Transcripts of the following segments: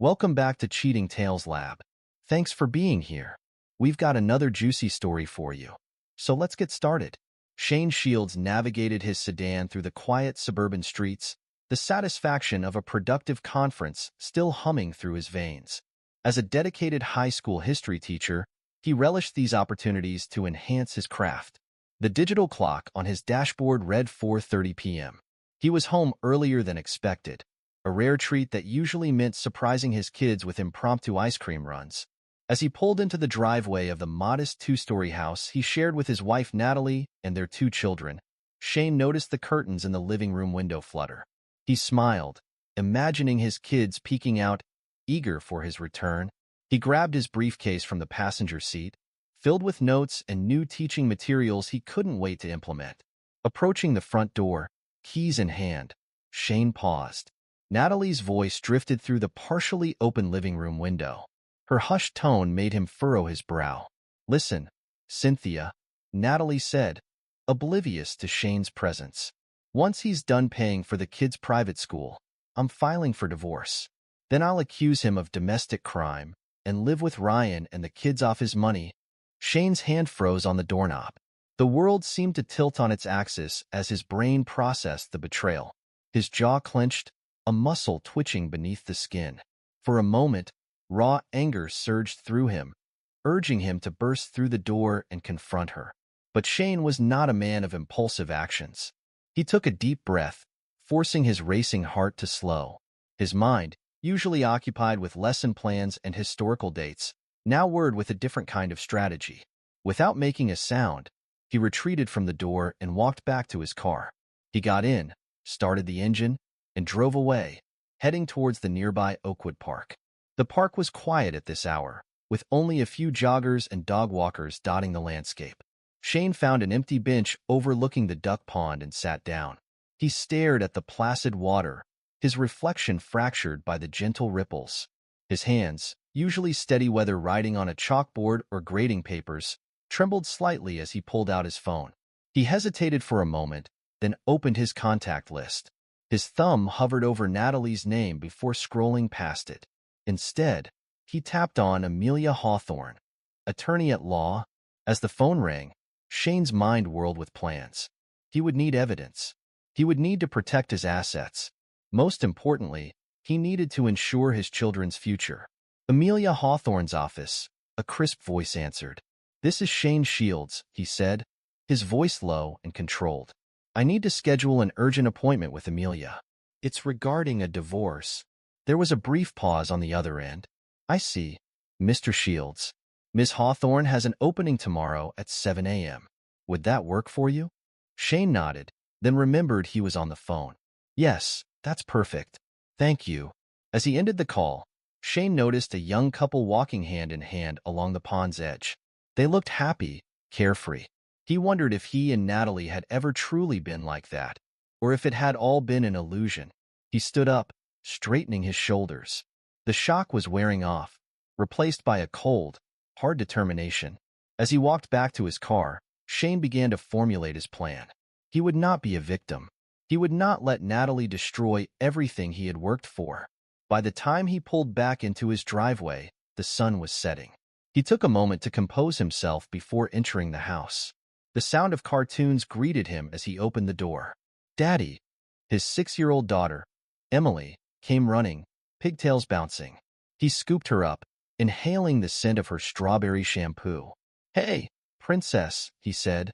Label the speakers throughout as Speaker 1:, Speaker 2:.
Speaker 1: Welcome back to Cheating Tales Lab. Thanks for being here. We've got another juicy story for you. So let's get started. Shane Shields navigated his sedan through the quiet suburban streets, the satisfaction of a productive conference still humming through his veins. As a dedicated high school history teacher, he relished these opportunities to enhance his craft. The digital clock on his dashboard read 4:30 p.m. He was home earlier than expected, a rare treat that usually meant surprising his kids with impromptu ice cream runs. As he pulled into the driveway of the modest two-story house he shared with his wife Natalie and their two children, Shane noticed the curtains in the living room window flutter. He smiled, imagining his kids peeking out, eager for his return. He grabbed his briefcase from the passenger seat, filled with notes and new teaching materials he couldn't wait to implement. Approaching the front door, keys in hand, Shane paused. Natalie's voice drifted through the partially open living room window. Her hushed tone made him furrow his brow. "Listen, Cynthia," Natalie said, oblivious to Shane's presence. "Once he's done paying for the kid's private school, I'm filing for divorce. Then I'll accuse him of domestic crime and live with Ryan and the kids off his money." Shane's hand froze on the doorknob. The world seemed to tilt on its axis as his brain processed the betrayal. His jaw clenched, a muscle twitching beneath the skin. For a moment, raw anger surged through him, urging him to burst through the door and confront her. But Shane was not a man of impulsive actions. He took a deep breath, forcing his racing heart to slow. His mind, usually occupied with lesson plans and historical dates, now whirred with a different kind of strategy. Without making a sound, he retreated from the door and walked back to his car. He got in, started the engine, and drove away, heading towards the nearby Oakwood Park. The park was quiet at this hour, with only a few joggers and dog walkers dotting the landscape. Shane found an empty bench overlooking the duck pond and sat down. He stared at the placid water, his reflection fractured by the gentle ripples. His hands, usually steady whether writing on a chalkboard or grading papers, trembled slightly as he pulled out his phone. He hesitated for a moment, then opened his contact list. His thumb hovered over Natalie's name before scrolling past it. Instead, he tapped on Amelia Hawthorne, attorney at law. As the phone rang, Shane's mind whirled with plans. He would need evidence. He would need to protect his assets. Most importantly, he needed to ensure his children's future. "Amelia Hawthorne's office," a crisp voice answered. "This is Shane Shields," he said, his voice low and controlled. "I need to schedule an urgent appointment with Amelia. It's regarding a divorce." There was a brief pause on the other end. "I see, Mr. Shields. Ms. Hawthorne has an opening tomorrow at 7 a.m. Would that work for you?" Shane nodded, then remembered he was on the phone. "Yes, that's perfect. Thank you." As he ended the call, Shane noticed a young couple walking hand in hand along the pond's edge. They looked happy, carefree. He wondered if he and Natalie had ever truly been like that, or if it had all been an illusion. He stood up, straightening his shoulders. The shock was wearing off, replaced by a cold, hard determination. As he walked back to his car, Shane began to formulate his plan. He would not be a victim. He would not let Natalie destroy everything he had worked for. By the time he pulled back into his driveway, the sun was setting. He took a moment to compose himself before entering the house. The sound of cartoons greeted him as he opened the door. "Daddy," his 6-year-old daughter, Emily, came running, pigtails bouncing. He scooped her up, inhaling the scent of her strawberry shampoo. "Hey, princess," he said,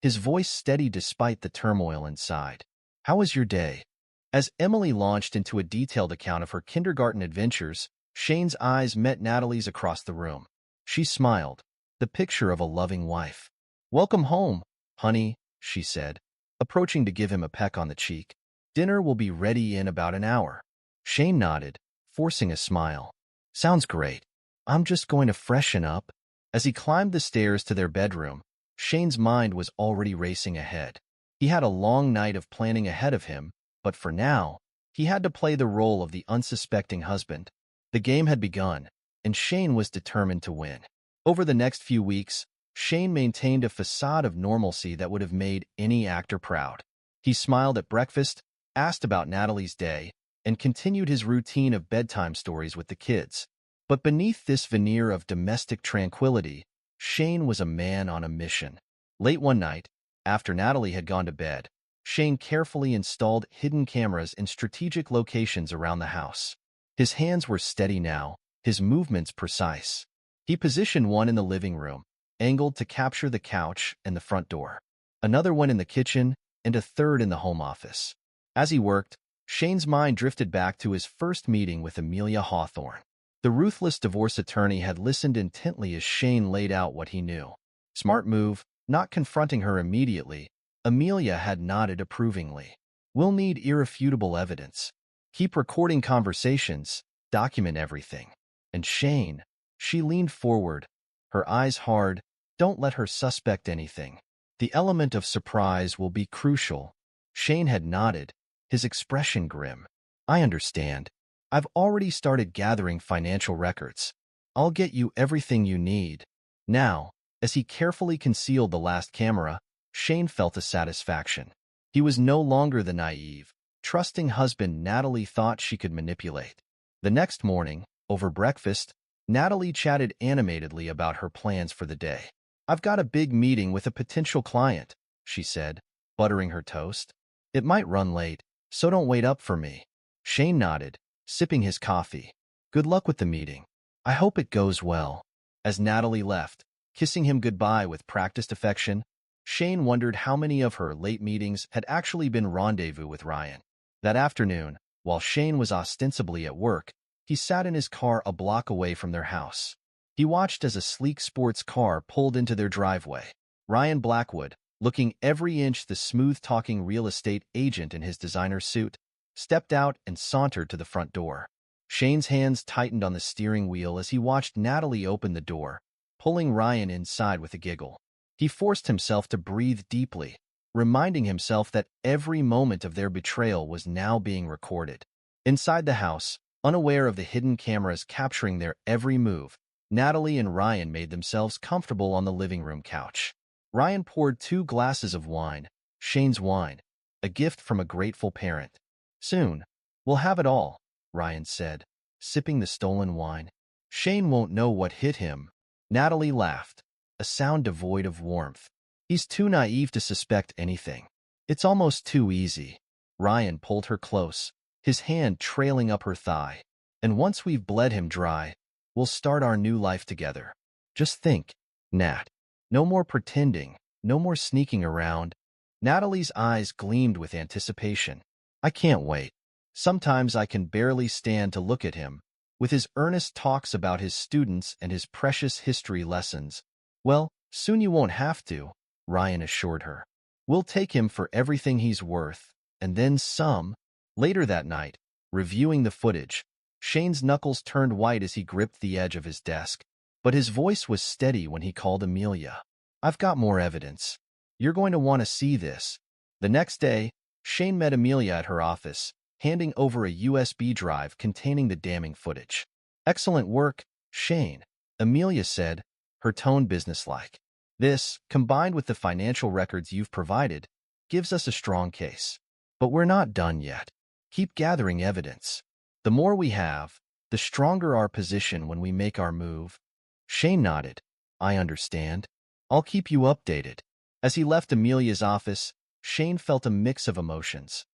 Speaker 1: his voice steady despite the turmoil inside. "How was your day?" As Emily launched into a detailed account of her kindergarten adventures, Shane's eyes met Natalie's across the room. She smiled, the picture of a loving wife. "Welcome home, honey," she said, approaching to give him a peck on the cheek. "Dinner will be ready in about an hour." Shane nodded, forcing a smile. "Sounds great. I'm just going to freshen up." As he climbed the stairs to their bedroom, Shane's mind was already racing ahead. He had a long night of planning ahead of him, but for now, he had to play the role of the unsuspecting husband. The game had begun, and Shane was determined to win. Over the next few weeks, Shane maintained a facade of normalcy that would have made any actor proud. He smiled at breakfast, asked about Natalie's day, and continued his routine of bedtime stories with the kids. But beneath this veneer of domestic tranquility, Shane was a man on a mission. Late one night, after Natalie had gone to bed, Shane carefully installed hidden cameras in strategic locations around the house. His hands were steady now, his movements precise. He positioned one in the living room, angled to capture the couch and the front door, another one in the kitchen, and a third in the home office. As he worked, Shane's mind drifted back to his first meeting with Amelia Hawthorne. The ruthless divorce attorney had listened intently as Shane laid out what he knew. Smart move, not confronting her immediately. Amelia had nodded approvingly. We'll need irrefutable evidence. Keep recording conversations, document everything. And Shane, she leaned forward, her eyes hard, don't let her suspect anything. The element of surprise will be crucial. Shane had nodded, his expression grim. I understand. I've already started gathering financial records. I'll get you everything you need. Now, as he carefully concealed the last camera, Shane felt a satisfaction. He was no longer the naive, trusting husband Natalie thought she could manipulate. The next morning, over breakfast, Natalie chatted animatedly about her plans for the day. I've got a big meeting with a potential client, she said, buttering her toast. It might run late, so don't wait up for me. Shane nodded, sipping his coffee. Good luck with the meeting. I hope it goes well. As Natalie left, kissing him goodbye with practiced affection, Shane wondered how many of her late meetings had actually been rendezvous with Ryan. That afternoon, while Shane was ostensibly at work, he sat in his car a block away from their house. He watched as a sleek sports car pulled into their driveway. Ryan Blackwood, looking every inch the smooth-talking real estate agent in his designer suit, stepped out and sauntered to the front door. Shane's hands tightened on the steering wheel as he watched Natalie open the door, pulling Ryan inside with a giggle. He forced himself to breathe deeply, reminding himself that every moment of their betrayal was now being recorded. Inside the house, unaware of the hidden cameras capturing their every move, Natalie and Ryan made themselves comfortable on the living room couch. Ryan poured 2 glasses of wine, Shane's wine, a gift from a grateful parent. Soon, we'll have it all, Ryan said, sipping the stolen wine. Shane won't know what hit him. Natalie laughed, a sound devoid of warmth. He's too naive to suspect anything. It's almost too easy. Ryan pulled her close, his hand trailing up her thigh. And once we've bled him dry, we'll start our new life together. Just think, Nat. No more pretending, no more sneaking around. Natalie's eyes gleamed with anticipation. I can't wait. Sometimes I can barely stand to look at him, with his earnest talks about his students and his precious history lessons. Well, soon you won't have to, Ryan assured her. We'll take him for everything he's worth, and then some. Later that night, reviewing the footage, Shane's knuckles turned white as he gripped the edge of his desk, but his voice was steady when he called Amelia. I've got more evidence. You're going to want to see this. The next day, Shane met Amelia at her office, handing over a USB drive containing the damning footage. Excellent work, Shane, Amelia said, her tone businesslike. This, combined with the financial records you've provided, gives us a strong case. But we're not done yet. Keep gathering evidence. The more we have, the stronger our position when we make our move. Shane nodded. I understand. I'll keep you updated. As he left Amelia's office, Shane felt a mix of emotions.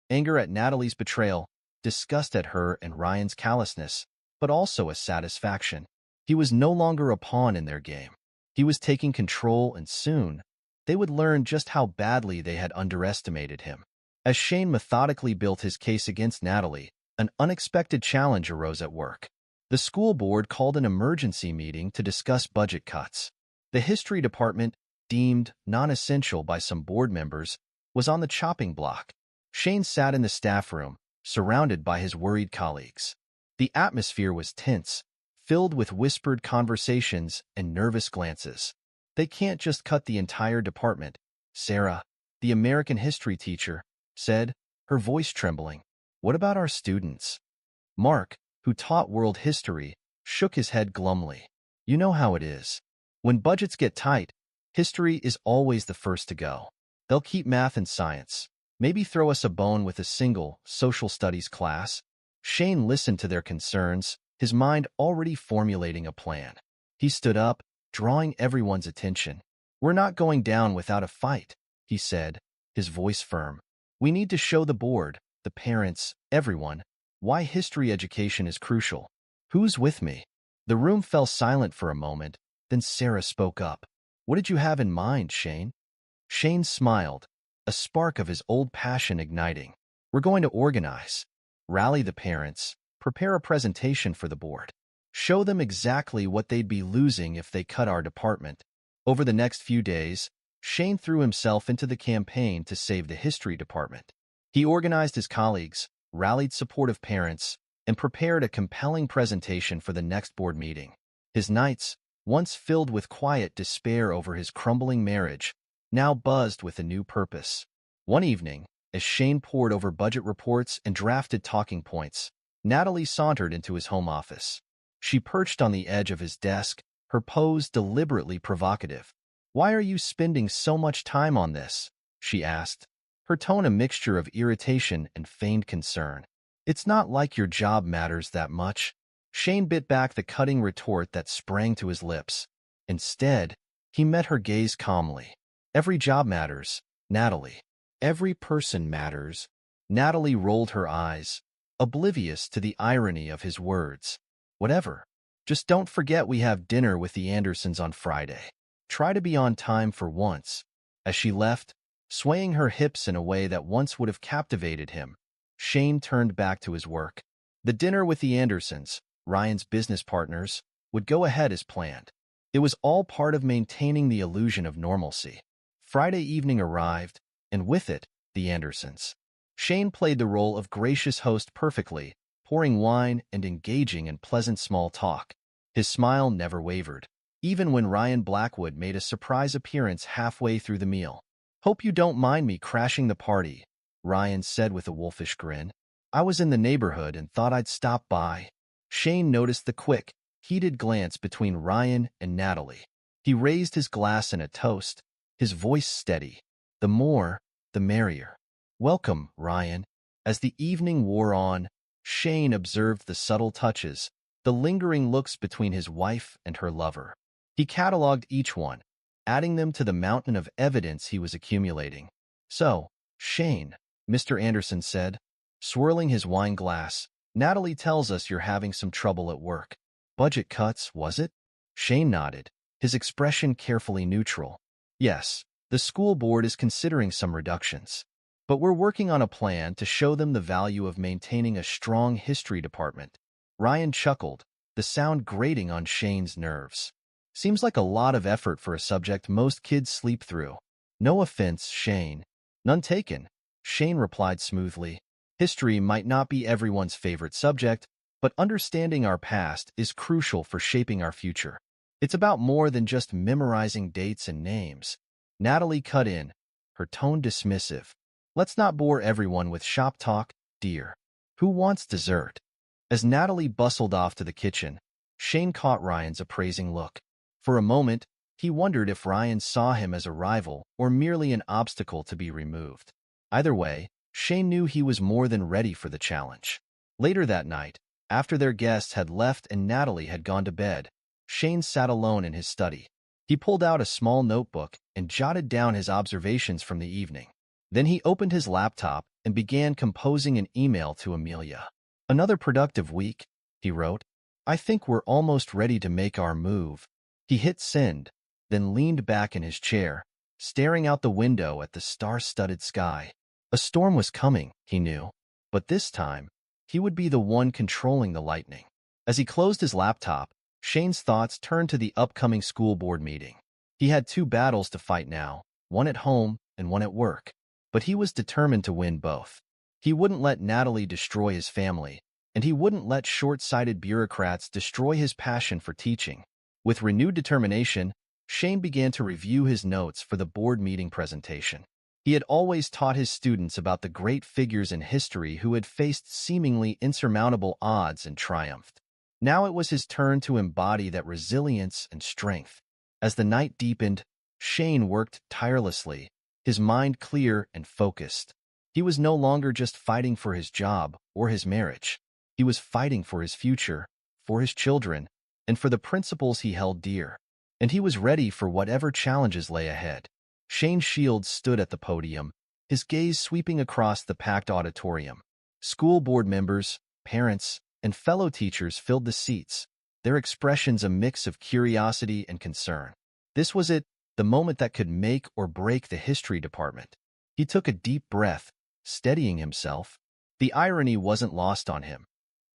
Speaker 1: Anger at Natalie's betrayal, disgust at her and Ryan's callousness, but also a satisfaction. He was no longer a pawn in their game. He was taking control, and soon, they would learn just how badly they had underestimated him. As Shane methodically built his case against Natalie, an unexpected challenge arose at work. The school board called an emergency meeting to discuss budget cuts. The history department, deemed non-essential by some board members, was on the chopping block. Shane sat in the staff room, surrounded by his worried colleagues. The atmosphere was tense, filled with whispered conversations and nervous glances. They can't just cut the entire department, Sarah, the American history teacher, said, her voice trembling. What about our students? Mark, who taught world history, shook his head glumly. You know how it is. When budgets get tight, history is always the first to go. They'll keep math and science, Maybe throw us a bone with a single social studies class. Shane listened to their concerns, his mind already formulating a plan. He stood up, drawing everyone's attention. "We're not going down without a fight," he said, his voice firm. "We need to show the board, the parents, everyone, why history education is crucial. Who's with me?" The room fell silent for a moment, then Sarah spoke up. "What did you have in mind, Shane?" Shane smiled, a spark of his old passion igniting. "We're going to organize, rally the parents, prepare a presentation for the board, show them exactly what they'd be losing if they cut our department." Over the next few days, Shane threw himself into the campaign to save the history department. He organized his colleagues, rallied supportive parents, and prepared a compelling presentation for the next board meeting. His nights, once filled with quiet despair over his crumbling marriage, now buzzed with a new purpose. One evening, as Shane pored over budget reports and drafted talking points, Natalie sauntered into his home office. She perched on the edge of his desk, her pose deliberately provocative. "Why are you spending so much time on this?" she asked, her tone a mixture of irritation and feigned concern. "It's not like your job matters that much." Shane bit back the cutting retort that sprang to his lips. Instead, he met her gaze calmly. "Every job matters, Natalie. Every person matters." Natalie rolled her eyes, oblivious to the irony of his words. "Whatever. Just don't forget we have dinner with the Andersons on Friday. Try to be on time for once." As she left, swaying her hips in a way that once would have captivated him, Shane turned back to his work. The dinner with the Andersons, Ryan's business partners, would go ahead as planned. It was all part of maintaining the illusion of normalcy. Friday evening arrived, and with it, the Andersons. Shane played the role of gracious host perfectly, pouring wine and engaging in pleasant small talk. His smile never wavered, even when Ryan Blackwood made a surprise appearance halfway through the meal. "Hope you don't mind me crashing the party," Ryan said with a wolfish grin. "I was in the neighborhood and thought I'd stop by." Shane noticed the quick, heated glance between Ryan and Natalie. He raised his glass in a toast, his voice steady. "The more, the merrier." "Welcome, Ryan." As the evening wore on, Shane observed the subtle touches, the lingering looks between his wife and her lover. He cataloged each one, adding them to the mountain of evidence he was accumulating. "So, Shane," Mr. Anderson said, swirling his wine glass, "Natalie tells us you're having some trouble at work. Budget cuts, was it?" Shane nodded, his expression carefully neutral. "Yes, the school board is considering some reductions. But we're working on a plan to show them the value of maintaining a strong history department." Ryan chuckled, the sound grating on Shane's nerves. "Seems like a lot of effort for a subject most kids sleep through." "No offense, Shane." "None taken," Shane replied smoothly. "History might not be everyone's favorite subject, but understanding our past is crucial for shaping our future. It's about more than just memorizing dates and names." Natalie cut in, her tone dismissive. "Let's not bore everyone with shop talk, dear. Who wants dessert?" As Natalie bustled off to the kitchen, Shane caught Ryan's appraising look. For a moment, he wondered if Ryan saw him as a rival or merely an obstacle to be removed. Either way, Shane knew he was more than ready for the challenge. Later that night, after their guests had left and Natalie had gone to bed, Shane sat alone in his study. He pulled out a small notebook and jotted down his observations from the evening. Then he opened his laptop and began composing an email to Amelia. "Another productive week," he wrote. "I think we're almost ready to make our move." He hit send, then leaned back in his chair, staring out the window at the star-studded sky. A storm was coming, he knew, but this time, he would be the one controlling the lightning. As he closed his laptop, Shane's thoughts turned to the upcoming school board meeting. He had two battles to fight now, one at home and one at work, but he was determined to win both. He wouldn't let Natalie destroy his family, and he wouldn't let short-sighted bureaucrats destroy his passion for teaching. With renewed determination, Shane began to review his notes for the board meeting presentation. He had always taught his students about the great figures in history who had faced seemingly insurmountable odds and triumphed. Now it was his turn to embody that resilience and strength. As the night deepened, Shane worked tirelessly, his mind clear and focused. He was no longer just fighting for his job or his marriage. He was fighting for his future, for his children, and for the principles he held dear. And he was ready for whatever challenges lay ahead. Shane Shields stood at the podium, his gaze sweeping across the packed auditorium. School board members, parents, and fellow teachers filled the seats, their expressions a mix of curiosity and concern. This was it, the moment that could make or break the history department. He took a deep breath, steadying himself. The irony wasn't lost on him.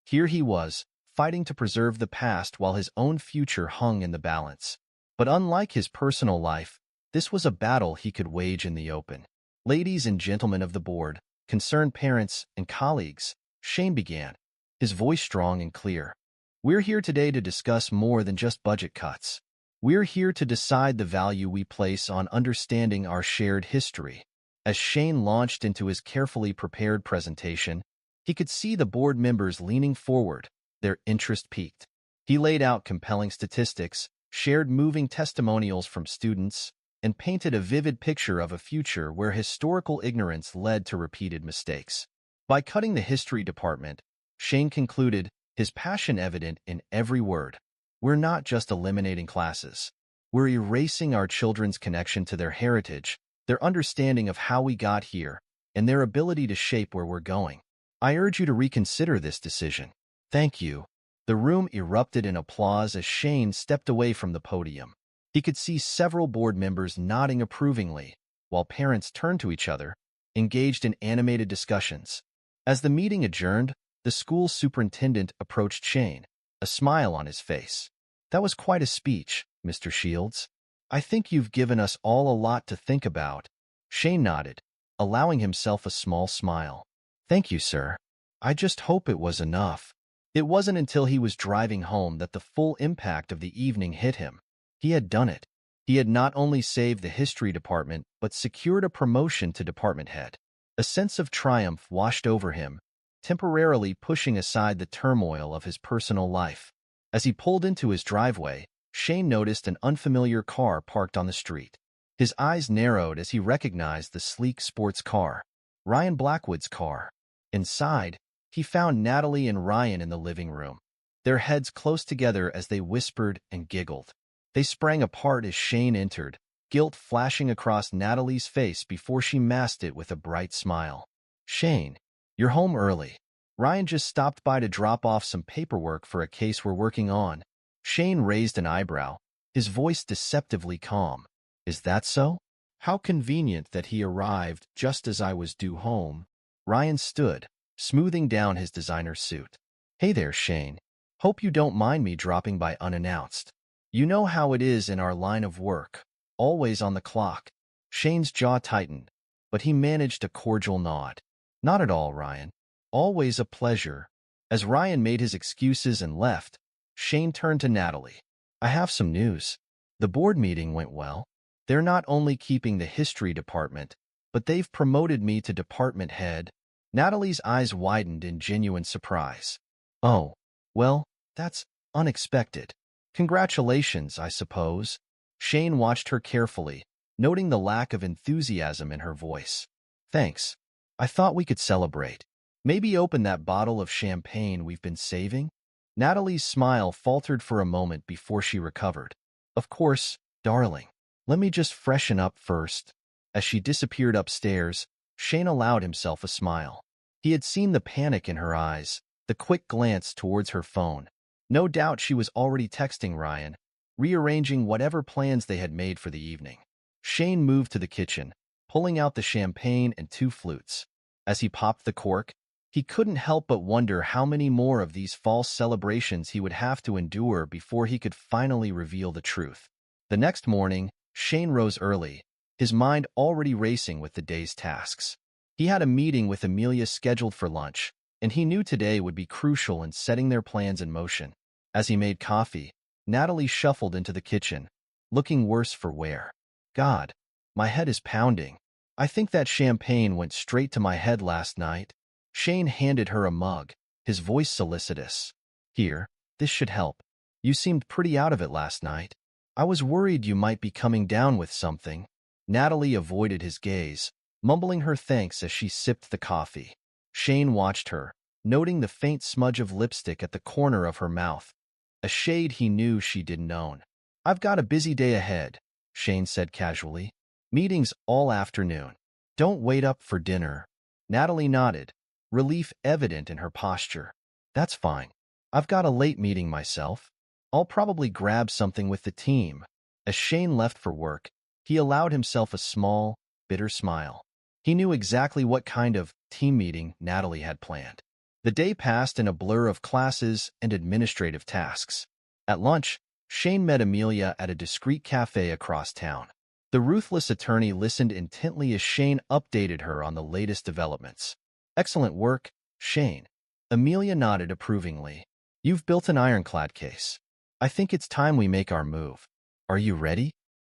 Speaker 1: Here he was, fighting to preserve the past while his own future hung in the balance. But unlike his personal life, this was a battle he could wage in the open. Ladies and gentlemen of the board, concerned parents and colleagues, Shane began, his voice strong and clear. We're here today to discuss more than just budget cuts. We're here to decide the value we place on understanding our shared history. As Shane launched into his carefully prepared presentation, he could see the board members leaning forward, their interest piqued. He laid out compelling statistics, shared moving testimonials from students, and painted a vivid picture of a future where historical ignorance led to repeated mistakes. By cutting the history department, Shane concluded, his passion evident in every word. We're not just eliminating classes. We're erasing our children's connection to their heritage, their understanding of how we got here, and their ability to shape where we're going. I urge you to reconsider this decision. Thank you. The room erupted in applause as Shane stepped away from the podium. He could see several board members nodding approvingly, while parents turned to each other, engaged in animated discussions. As the meeting adjourned, the school superintendent approached Shane, a smile on his face. That was quite a speech, Mr. Shields. I think you've given us all a lot to think about. Shane nodded, allowing himself a small smile. Thank you, sir. I just hope it was enough. It wasn't until he was driving home that the full impact of the evening hit him. He had done it. He had not only saved the history department, but secured a promotion to department head. A sense of triumph washed over him, temporarily pushing aside the turmoil of his personal life. As he pulled into his driveway, Shane noticed an unfamiliar car parked on the street. His eyes narrowed as he recognized the sleek sports car, Ryan Blackwood's car. Inside, he found Natalie and Ryan in the living room, their heads close together as they whispered and giggled. They sprang apart as Shane entered, guilt flashing across Natalie's face before she masked it with a bright smile. Shane, you're home early. Ryan just stopped by to drop off some paperwork for a case we're working on. Shane raised an eyebrow, his voice deceptively calm. Is that so? How convenient that he arrived just as I was due home. Ryan stood, smoothing down his designer suit. Hey there, Shane. Hope you don't mind me dropping by unannounced. You know how it is in our line of work, always on the clock. Shane's jaw tightened, but he managed a cordial nod. Not at all, Ryan. Always a pleasure. As Ryan made his excuses and left, Shane turned to Natalie. I have some news. The board meeting went well. They're not only keeping the history department, but they've promoted me to department head. Natalie's eyes widened in genuine surprise. Oh, well, that's unexpected. Congratulations, I suppose. Shane watched her carefully, noting the lack of enthusiasm in her voice. Thanks. I thought we could celebrate. Maybe open that bottle of champagne we've been saving? Natalie's smile faltered for a moment before she recovered. Of course, darling. Let me just freshen up first. As she disappeared upstairs, Shane allowed himself a smile. He had seen the panic in her eyes, the quick glance towards her phone. No doubt she was already texting Ryan, rearranging whatever plans they had made for the evening. Shane moved to the kitchen, pulling out the champagne and 2 flutes. As he popped the cork, he couldn't help but wonder how many more of these false celebrations he would have to endure before he could finally reveal the truth. The next morning, Shane rose early, his mind already racing with the day's tasks. He had a meeting with Amelia scheduled for lunch, and he knew today would be crucial in setting their plans in motion. As he made coffee, Natalie shuffled into the kitchen, looking worse for wear. God, my head is pounding. I think that champagne went straight to my head last night. Shane handed her a mug, his voice solicitous. Here, this should help. You seemed pretty out of it last night. I was worried you might be coming down with something. Natalie avoided his gaze, mumbling her thanks as she sipped the coffee. Shane watched her, noting the faint smudge of lipstick at the corner of her mouth, a shade he knew she didn't own. "I've got a busy day ahead," Shane said casually. "Meetings all afternoon. Don't wait up for dinner." Natalie nodded, relief evident in her posture. "That's fine. I've got a late meeting myself. I'll probably grab something with the team." As Shane left for work, he allowed himself a small, bitter smile. He knew exactly what kind of team meeting Natalie had planned. The day passed in a blur of classes and administrative tasks. At lunch, Shane met Amelia at a discreet cafe across town. The ruthless attorney listened intently as Shane updated her on the latest developments. "Excellent work, Shane." Amelia nodded approvingly. "You've built an ironclad case. I think it's time we make our move. Are you ready?"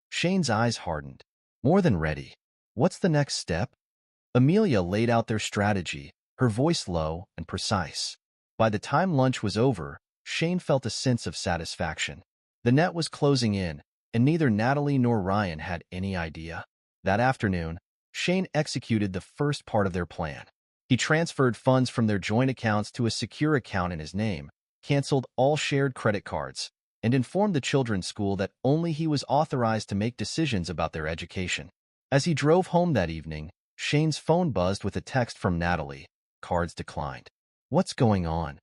Speaker 1: Shane's eyes hardened. "More than ready. What's the next step?" Amelia laid out their strategy, her voice low and precise. By the time lunch was over, Shane felt a sense of satisfaction. The net was closing in, and neither Natalie nor Ryan had any idea. That afternoon, Shane executed the first part of their plan. He transferred funds from their joint accounts to a secure account in his name, canceled all shared credit cards, and informed the children's school that only he was authorized to make decisions about their education. As he drove home that evening, Shane's phone buzzed with a text from Natalie. Cards declined. What's going on?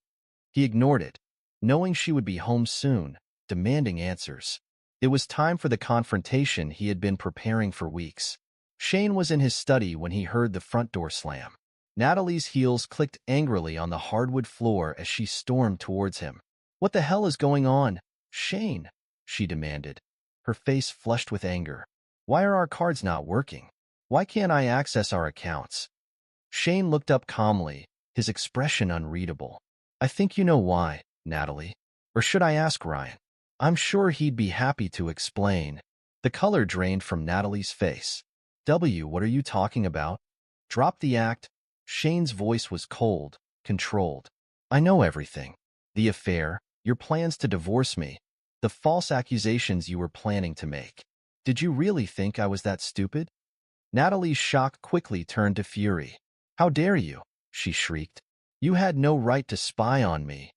Speaker 1: He ignored it, knowing she would be home soon, demanding answers. It was time for the confrontation he had been preparing for weeks. Shane was in his study when he heard the front door slam. Natalie's heels clicked angrily on the hardwood floor as she stormed towards him. "What the hell is going on, Shane?" she demanded, her face flushed with anger. "Why are our cards not working? Why can't I access our accounts?" Shane looked up calmly, his expression unreadable. "I think you know why, Natalie. Or should I ask Ryan? I'm sure he'd be happy to explain." The color drained from Natalie's face. What are you talking about?" "Drop the act." Shane's voice was cold, controlled. "I know everything. The affair, your plans to divorce me, the false accusations you were planning to make. Did you really think I was that stupid?" Natalie's shock quickly turned to fury. "How dare you?" she shrieked. "You had no right to spy on me."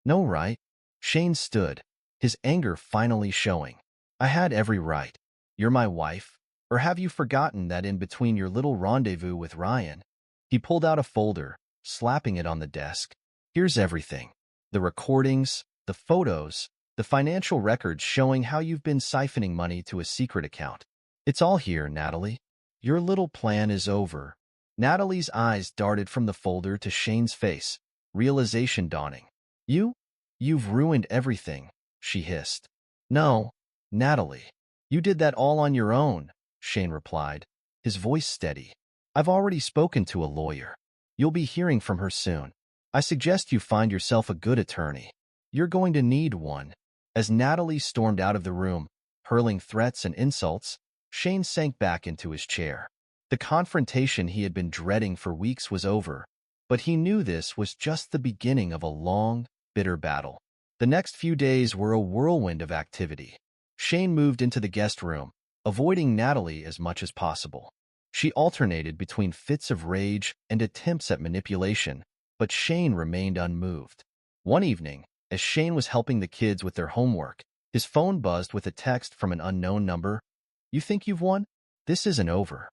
Speaker 1: "No right?" Shane stood, his anger finally showing. "I had every right. You're my wife. Or have you forgotten that in between your little rendezvous with Ryan?" He pulled out a folder, slapping it on the desk. "Here's everything. The recordings, the photos, the financial records showing how you've been siphoning money to a secret account. It's all here, Natalie. Your little plan is over." Natalie's eyes darted from the folder to Shane's face, realization dawning. You've ruined everything," she hissed. "No, Natalie. You did that all on your own," Shane replied, his voice steady. "I've already spoken to a lawyer. You'll be hearing from her soon. I suggest you find yourself a good attorney. You're going to need one." As Natalie stormed out of the room, hurling threats and insults, Shane sank back into his chair. The confrontation he had been dreading for weeks was over, but he knew this was just the beginning of a long, bitter battle. The next few days were a whirlwind of activity. Shane moved into the guest room, avoiding Natalie as much as possible. She alternated between fits of rage and attempts at manipulation, but Shane remained unmoved. One evening, as Shane was helping the kids with their homework, his phone buzzed with a text from an unknown number. "You think you've won? This isn't over."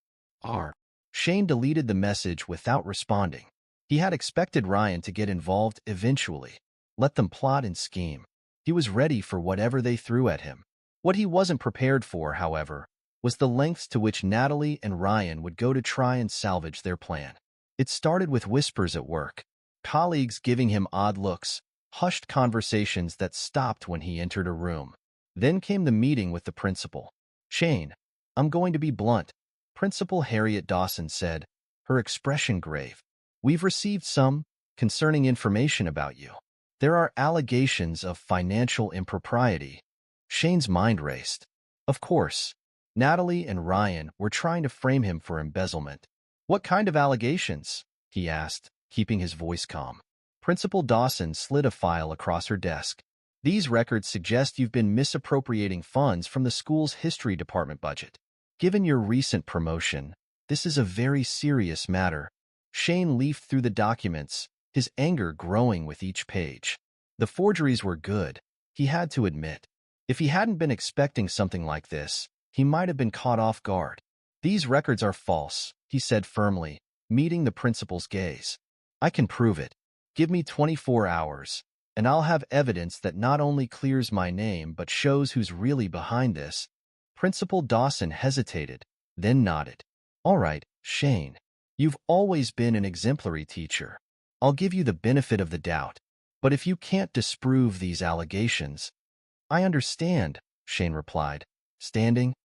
Speaker 1: Shane deleted the message without responding. He had expected Ryan to get involved eventually, let them plot and scheme. He was ready for whatever they threw at him. What he wasn't prepared for, however, was the lengths to which Natalie and Ryan would go to try and salvage their plan. It started with whispers at work, colleagues giving him odd looks, hushed conversations that stopped when he entered a room. Then came the meeting with the principal. "Shane, I'm going to be blunt," Principal Harriet Dawson said, her expression grave. "We've received some concerning information about you. There are allegations of financial impropriety." Shane's mind raced. Of course, Natalie and Ryan were trying to frame him for embezzlement. "What kind of allegations?" he asked, keeping his voice calm. Principal Dawson slid a file across her desk. "These records suggest you've been misappropriating funds from the school's history department budget. Given your recent promotion, This is a very serious matter. Shane leafed through the documents, his anger growing with each page. The forgeries were good, he had to admit. If he hadn't been expecting something like this, he might have been caught off guard. These records are false, he said firmly, meeting the principal's gaze. I can prove it. Give me 24 hours, and I'll have evidence that not only clears my name but shows who's really behind this. Principal Dawson hesitated, then nodded. All right, Shane. You've always been an exemplary teacher. I'll give you the benefit of the doubt. But if you can't disprove these allegations— I understand, Shane replied, standing.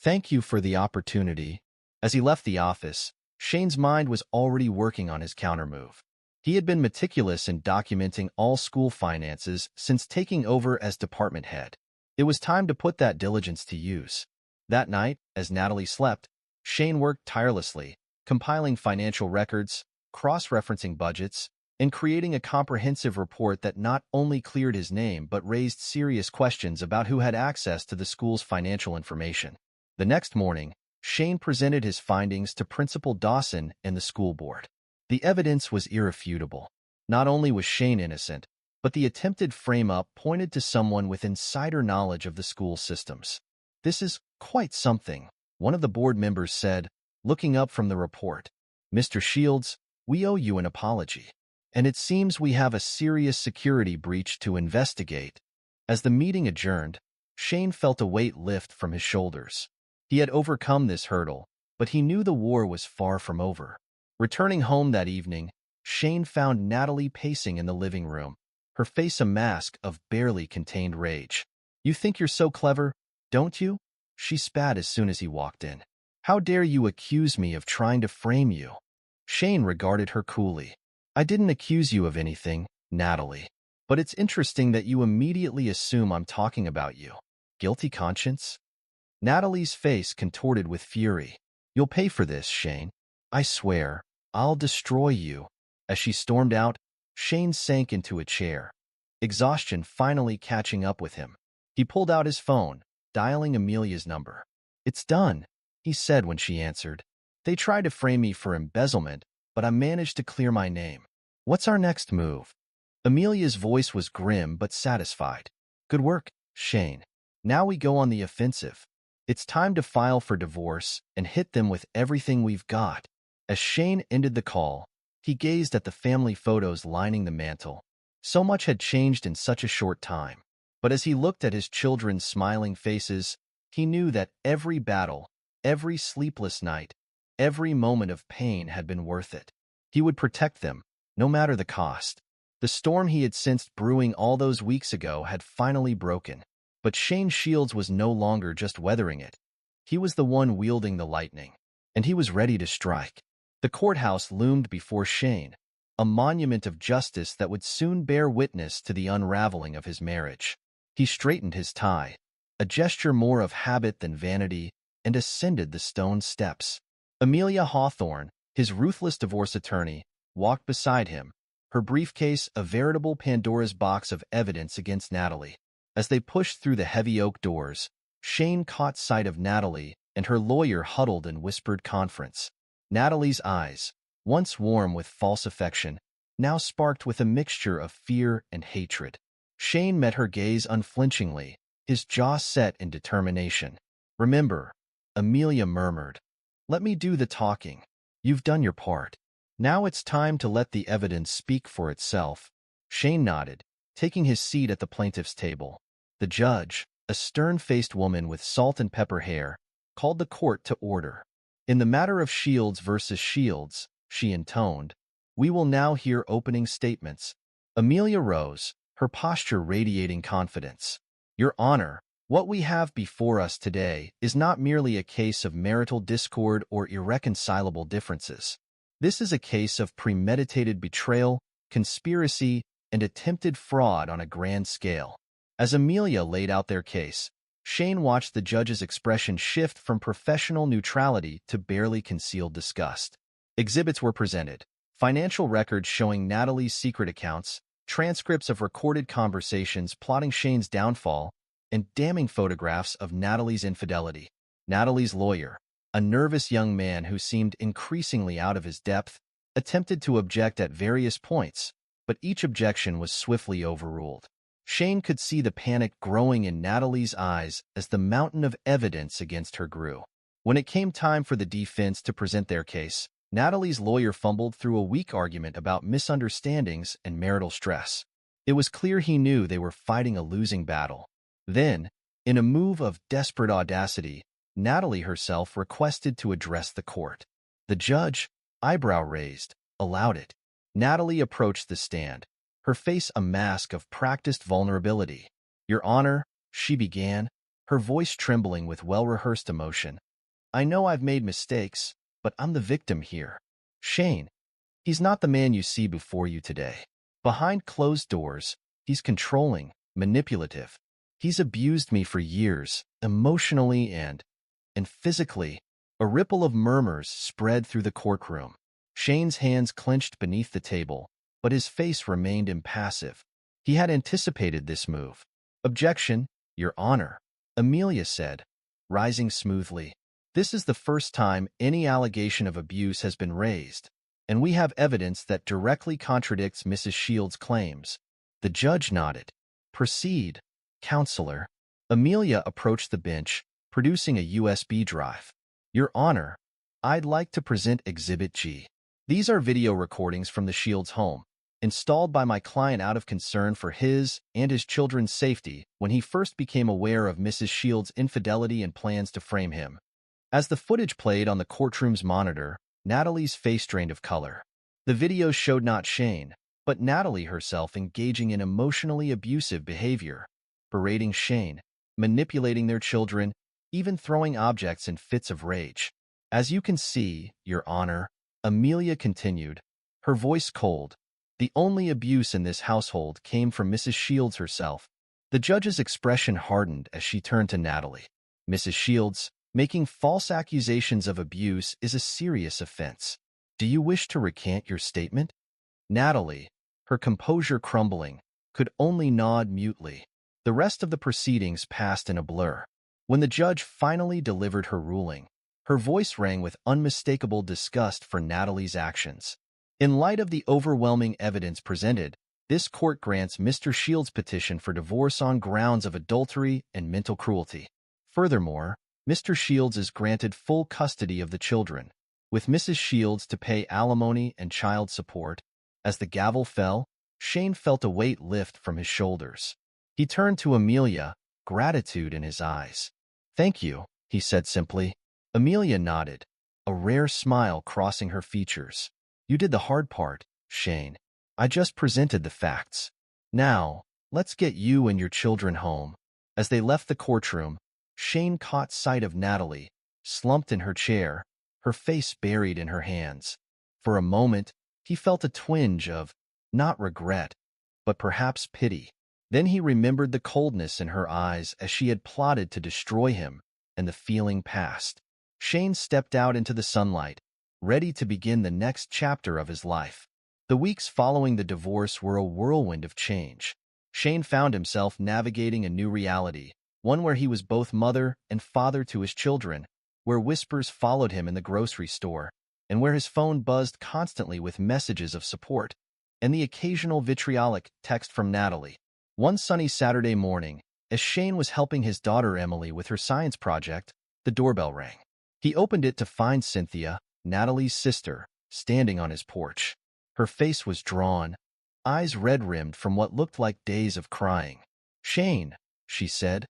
Speaker 1: Thank you for the opportunity. As he left the office, Shane's mind was already working on his countermove. He had been meticulous in documenting all school finances since taking over as department head. It was time to put that diligence to use. That night, as Natalie slept, Shane worked tirelessly, compiling financial records, cross-referencing budgets, and creating a comprehensive report that not only cleared his name but raised serious questions about who had access to the school's financial information. The next morning, Shane presented his findings to Principal Dawson and the school board. The evidence was irrefutable. Not only was Shane innocent, but the attempted frame-up pointed to someone with insider knowledge of the school systems. This is quite something, one of the board members said, looking up from the report. Mr. Shields, we owe you an apology. And it seems we have a serious security breach to investigate. As the meeting adjourned, Shane felt a weight lift from his shoulders. He had overcome this hurdle, but he knew the war was far from over. Returning home that evening, Shane found Natalie pacing in the living room, her face a mask of barely contained rage. You think you're so clever, don't you? She spat as soon as he walked in. How dare you accuse me of trying to frame you? Shane regarded her coolly. I didn't accuse you of anything, Natalie. But it's interesting that you immediately assume I'm talking about you. Guilty conscience? Natalie's face contorted with fury. You'll pay for this, Shane. I swear, I'll destroy you. As she stormed out, Shane sank into a chair, exhaustion finally catching up with him. He pulled out his phone, dialing Amelia's number. It's done, he said when she answered. They tried to frame me for embezzlement, but I managed to clear my name. What's our next move? Amelia's voice was grim but satisfied. Good work, Shane. Now we go on the offensive. It's time to file for divorce and hit them with everything we've got. As Shane ended the call, he gazed at the family photos lining the mantel. So much had changed in such a short time. But as he looked at his children's smiling faces, he knew that every battle, every sleepless night, every moment of pain had been worth it. He would protect them, no matter the cost. The storm he had sensed brewing all those weeks ago had finally broken. But Shane Shields was no longer just weathering it. He was the one wielding the lightning, and he was ready to strike. The courthouse loomed before Shane, a monument of justice that would soon bear witness to the unraveling of his marriage. He straightened his tie, a gesture more of habit than vanity, and ascended the stone steps. Amelia Hawthorne, his ruthless divorce attorney, walked beside him, her briefcase a veritable Pandora's box of evidence against Natalie. As they pushed through the heavy oak doors, Shane caught sight of Natalie and her lawyer huddled in whispered conference. Natalie's eyes, once warm with false affection, now sparked with a mixture of fear and hatred. Shane met her gaze unflinchingly, his jaw set in determination. Remember, Amelia murmured. Let me do the talking. You've done your part. Now it's time to let the evidence speak for itself. Shane nodded, taking his seat at the plaintiff's table. The judge, a stern-faced woman with salt and pepper hair, called the court to order. In the matter of Shields versus Shields, she intoned, we will now hear opening statements. Amelia rose, her posture radiating confidence. Your Honor, what we have before us today is not merely a case of marital discord or irreconcilable differences. This is a case of premeditated betrayal, conspiracy, and attempted fraud on a grand scale. As Amelia laid out their case, Shane watched the judge's expression shift from professional neutrality to barely concealed disgust. Exhibits were presented, financial records showing Natalie's secret accounts, transcripts of recorded conversations plotting Shane's downfall, and damning photographs of Natalie's infidelity. Natalie's lawyer, A nervous young man who seemed increasingly out of his depth attempted to object at various points, but each objection was swiftly overruled. Shane could see the panic growing in Natalie's eyes as the mountain of evidence against her grew. When it came time for the defense to present their case, Natalie's lawyer fumbled through a weak argument about misunderstandings and marital stress. It was clear he knew they were fighting a losing battle. Then, in a move of desperate audacity, Natalie herself requested to address the court. The judge, eyebrow raised, allowed it. Natalie approached the stand, her face a mask of practiced vulnerability. "Your Honor," she began, her voice trembling with well-rehearsed emotion. "I know I've made mistakes, but I'm the victim here. Shane, he's not the man you see before you today. Behind closed doors, he's controlling, manipulative. He's abused me for years, emotionally and physically." A ripple of murmurs spread through the courtroom. Shane's hands clenched beneath the table, but his face remained impassive. He had anticipated this move. "Objection, Your Honor," Amelia said, rising smoothly. "This is the first time any allegation of abuse has been raised, and we have evidence that directly contradicts Mrs. Shields' claims." The judge nodded. "Proceed, Counselor." Amelia approached the bench, producing a USB drive. "Your Honor, I'd like to present Exhibit G. These are video recordings from the Shields home, installed by my client out of concern for his and his children's safety when he first became aware of Mrs. Shields' infidelity and plans to frame him." As the footage played on the courtroom's monitor, Natalie's face drained of color. The video showed not Shane, but Natalie herself engaging in emotionally abusive behavior, berating Shane, manipulating their children, even throwing objects in fits of rage. "As you can see, Your Honor," Amelia continued, her voice cold, "the only abuse in this household came from Mrs. Shields herself." The judge's expression hardened as she turned to Natalie. "Mrs. Shields, making false accusations of abuse is a serious offense. Do you wish to recant your statement?" Natalie, her composure crumbling, could only nod mutely. The rest of the proceedings passed in a blur. When the judge finally delivered her ruling, her voice rang with unmistakable disgust for Natalie's actions. "In light of the overwhelming evidence presented, this court grants Mr. Shields' petition for divorce on grounds of adultery and mental cruelty. Furthermore, Mr. Shields is granted full custody of the children, with Mrs. Shields to pay alimony and child support." As the gavel fell, Shane felt a weight lift from his shoulders. He turned to Amelia, gratitude in his eyes. "Thank you," he said simply. Amelia nodded, a rare smile crossing her features. "You did the hard part, Shane. I just presented the facts. Now, let's get you and your children home." As they left the courtroom, Shane caught sight of Natalie, slumped in her chair, her face buried in her hands. For a moment, he felt a twinge of, not regret, but perhaps pity. Then he remembered the coldness in her eyes as she had plotted to destroy him, and the feeling passed. Shane stepped out into the sunlight, ready to begin the next chapter of his life. The weeks following the divorce were a whirlwind of change. Shane found himself navigating a new reality, one where he was both mother and father to his children, where whispers followed him in the grocery store, and where his phone buzzed constantly with messages of support, and the occasional vitriolic text from Natalie. One sunny Saturday morning, as Shane was helping his daughter Emily with her science project, the doorbell rang. He opened it to find Cynthia, Natalie's sister, standing on his porch. Her face was drawn, eyes red-rimmed from what looked like days of crying. "Shane," she said,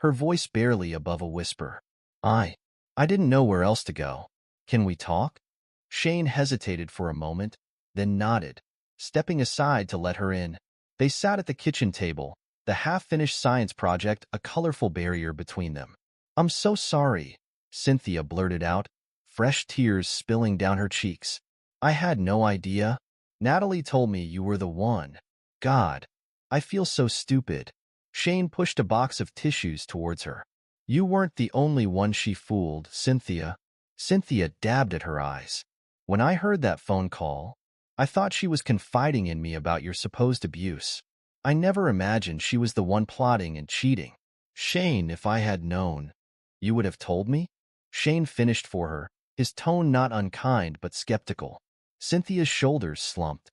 Speaker 1: her voice barely above a whisper. I didn't know where else to go. Can we talk?" Shane hesitated for a moment, then nodded, stepping aside to let her in. They sat at the kitchen table, the half-finished science project a colorful barrier between them. "I'm so sorry," Cynthia blurted out, fresh tears spilling down her cheeks. "I had no idea. Natalie told me you were the one. God, I feel so stupid." Shane pushed a box of tissues towards her. "You weren't the only one she fooled, Cynthia." Cynthia dabbed at her eyes. "When I heard that phone call, I thought she was confiding in me about your supposed abuse. I never imagined she was the one plotting and cheating." "Shane, if I had known, you would have told me?" Shane finished for her, his tone not unkind but skeptical. Cynthia's shoulders slumped.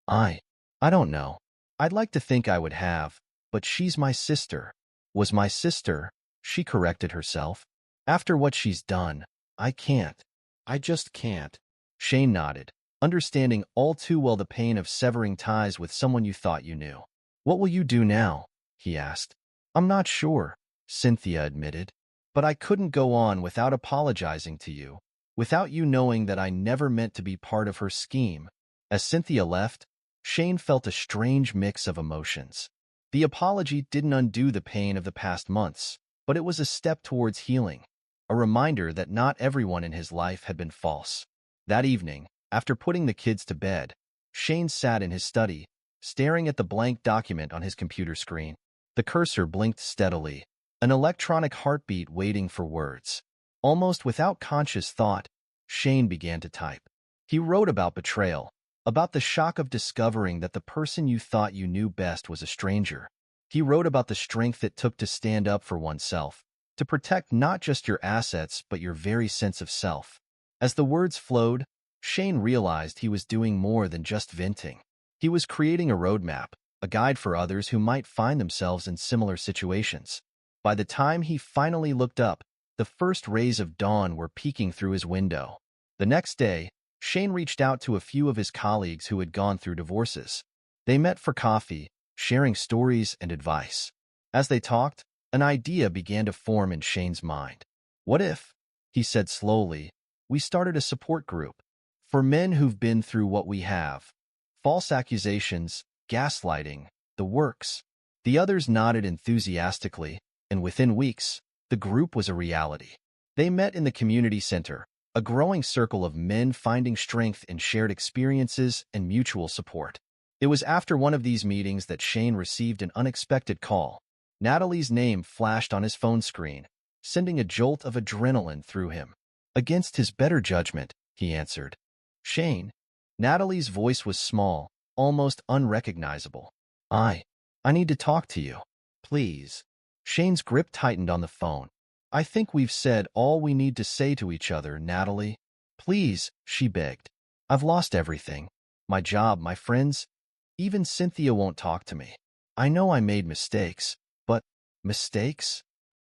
Speaker 1: I don't know. I'd like to think I would have, but she's my sister. Was my sister, she corrected herself. After what she's done, I can't. I just can't. Shane nodded, understanding all too well the pain of severing ties with someone you thought you knew. What will you do now? He asked. I'm not sure, Cynthia admitted. But I couldn't go on without apologizing to you, without you knowing that I never meant to be part of her scheme. As Cynthia left, Shane felt a strange mix of emotions. The apology didn't undo the pain of the past months, but it was a step towards healing, a reminder that not everyone in his life had been false. That evening, after putting the kids to bed, Shane sat in his study, staring at the blank document on his computer screen. The cursor blinked steadily, an electronic heartbeat waiting for words. Almost without conscious thought, Shane began to type. He wrote about betrayal, about the shock of discovering that the person you thought you knew best was a stranger. He wrote about the strength it took to stand up for oneself, to protect not just your assets but your very sense of self. As the words flowed, Shane realized he was doing more than just venting. He was creating a roadmap, a guide for others who might find themselves in similar situations. By the time he finally looked up, the first rays of dawn were peeking through his window. The next day, Shane reached out to a few of his colleagues who had gone through divorces. They met for coffee, sharing stories and advice. As they talked, an idea began to form in Shane's mind. What if, he said slowly, we started a support group for men who've been through what we have? False accusations, gaslighting, the works. The others nodded enthusiastically, and within weeks, the group was a reality. They met in the community center, a growing circle of men finding strength in shared experiences and mutual support. It was after one of these meetings that Shane received an unexpected call. Natalie's name flashed on his phone screen, sending a jolt of adrenaline through him. Against his better judgment, he answered. Shane. Natalie's voice was small, almost unrecognizable. I need to talk to you. Please. Shane's grip tightened on the phone. I think we've said all we need to say to each other, Natalie. Please, she begged. I've lost everything. My job, my friends. Even Cynthia won't talk to me. I know I made mistakes, but mistakes?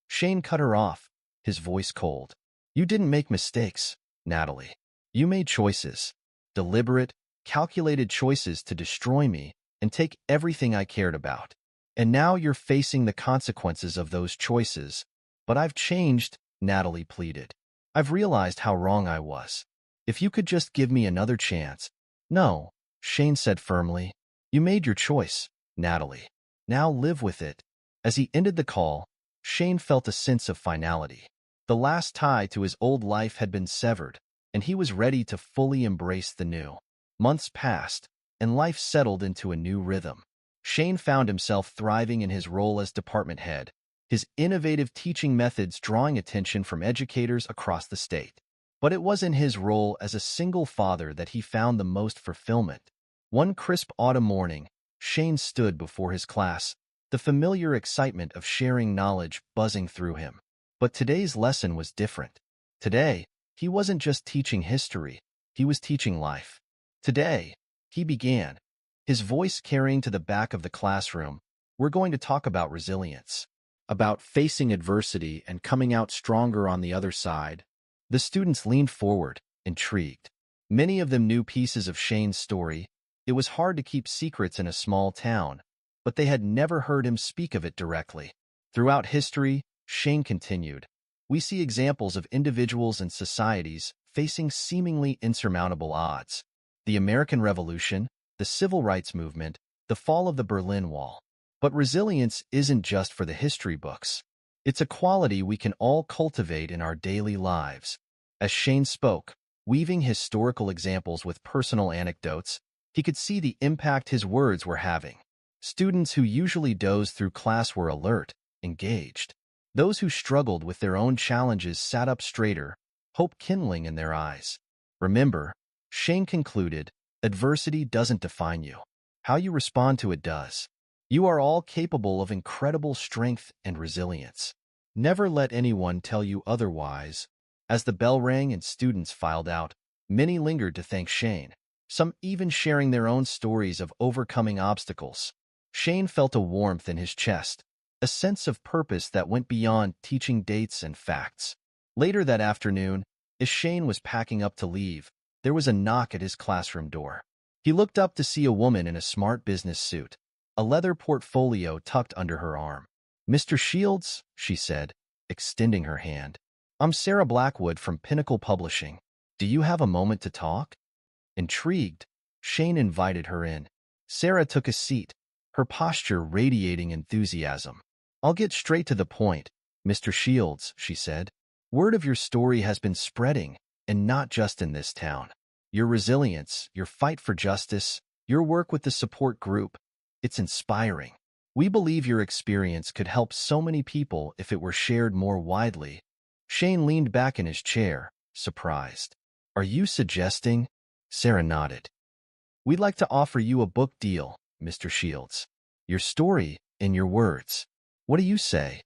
Speaker 1: Shane cut her off, his voice cold. You didn't make mistakes, Natalie. You made choices. Deliberate, calculated choices to destroy me and take everything I cared about. And now you're facing the consequences of those choices. But I've changed, Natalie pleaded. I've realized how wrong I was. If you could just give me another chance. No, Shane said firmly. You made your choice, Natalie. Now live with it. As he ended the call, Shane felt a sense of finality. The last tie to his old life had been severed, and he was ready to fully embrace the new. Months passed, and life settled into a new rhythm. Shane found himself thriving in his role as department head, his innovative teaching methods drawing attention from educators across the state. But it was in his role as a single father that he found the most fulfillment. One crisp autumn morning, Shane stood before his class, the familiar excitement of sharing knowledge buzzing through him. But today's lesson was different. Today, he wasn't just teaching history, he was teaching life. Today, he began, his voice carrying to the back of the classroom, we're going to talk about resilience, about facing adversity and coming out stronger on the other side. The students leaned forward, intrigued. Many of them knew pieces of Shane's story. It was hard to keep secrets in a small town, but they had never heard him speak of it directly. Throughout history, Shane continued, we see examples of individuals and societies facing seemingly insurmountable odds. The American Revolution, the Civil Rights Movement, the fall of the Berlin Wall. But resilience isn't just for the history books. It's a quality we can all cultivate in our daily lives. As Shane spoke, weaving historical examples with personal anecdotes, he could see the impact his words were having. Students who usually dozed through class were alert, engaged. Those who struggled with their own challenges sat up straighter, hope kindling in their eyes. Remember, Shane concluded, adversity doesn't define you. How you respond to it does. You are all capable of incredible strength and resilience. Never let anyone tell you otherwise. As the bell rang and students filed out, many lingered to thank Shane, some even sharing their own stories of overcoming obstacles. Shane felt a warmth in his chest, a sense of purpose that went beyond teaching dates and facts. Later that afternoon, as Shane was packing up to leave, there was a knock at his classroom door. He looked up to see a woman in a smart business suit, a leather portfolio tucked under her arm. "Mr. Shields," she said, extending her hand. "I'm Sarah Blackwood from Pinnacle Publishing. Do you have a moment to talk?" Intrigued, Shane invited her in. Sarah took a seat, her posture radiating enthusiasm. "I'll get straight to the point, Mr. Shields," she said. "Word of your story has been spreading, and not just in this town. Your resilience, your fight for justice, your work with the support group, it's inspiring. We believe your experience could help so many people if it were shared more widely." Shane leaned back in his chair, surprised. "Are you suggesting?" Sarah nodded. "We'd like to offer you a book deal, Mr. Shields. Your story in your words. What do you say?"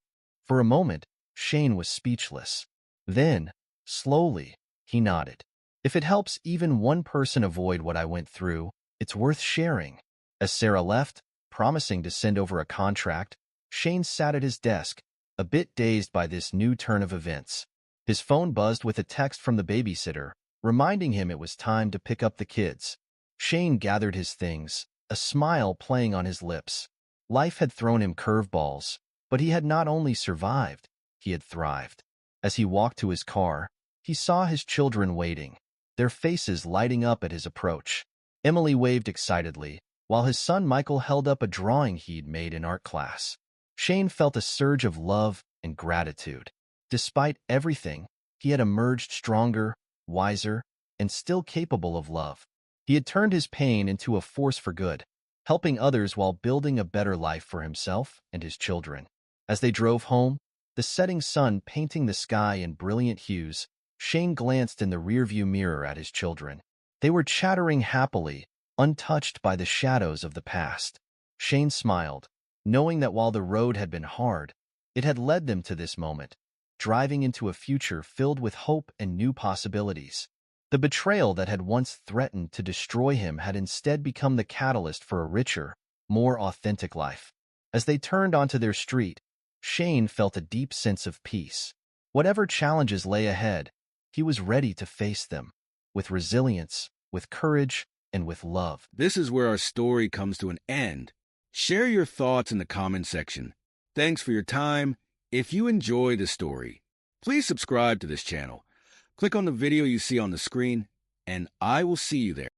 Speaker 1: For a moment, Shane was speechless. Then, slowly, he nodded. "If it helps even one person avoid what I went through, it's worth sharing." As Sarah left, promising to send over a contract, Shane sat at his desk, a bit dazed by this new turn of events. His phone buzzed with a text from the babysitter, reminding him it was time to pick up the kids. Shane gathered his things, a smile playing on his lips. Life had thrown him curveballs, but he had not only survived, he had thrived. As he walked to his car, he saw his children waiting, their faces lighting up at his approach. Emily waved excitedly, while his son Michael held up a drawing he'd made in art class. Shane felt a surge of love and gratitude. Despite everything, he had emerged stronger, wiser, and still capable of love. He had turned his pain into a force for good, helping others while building a better life for himself and his children. As they drove home, the setting sun painting the sky in brilliant hues, Shane glanced in the rearview mirror at his children. They were chattering happily, untouched by the shadows of the past. Shane smiled, knowing that while the road had been hard, it had led them to this moment, driving into a future filled with hope and new possibilities. The betrayal that had once threatened to destroy him had instead become the catalyst for a richer, more authentic life. As they turned onto their street, Shane felt a deep sense of peace. Whatever challenges lay ahead, he was ready to face them, with resilience, with courage, and with love.
Speaker 2: This is where our story comes to an end. Share your thoughts in the comment section. Thanks for your time. If you enjoy the story, please subscribe to this channel. Click on the video you see on the screen, and I will see you there.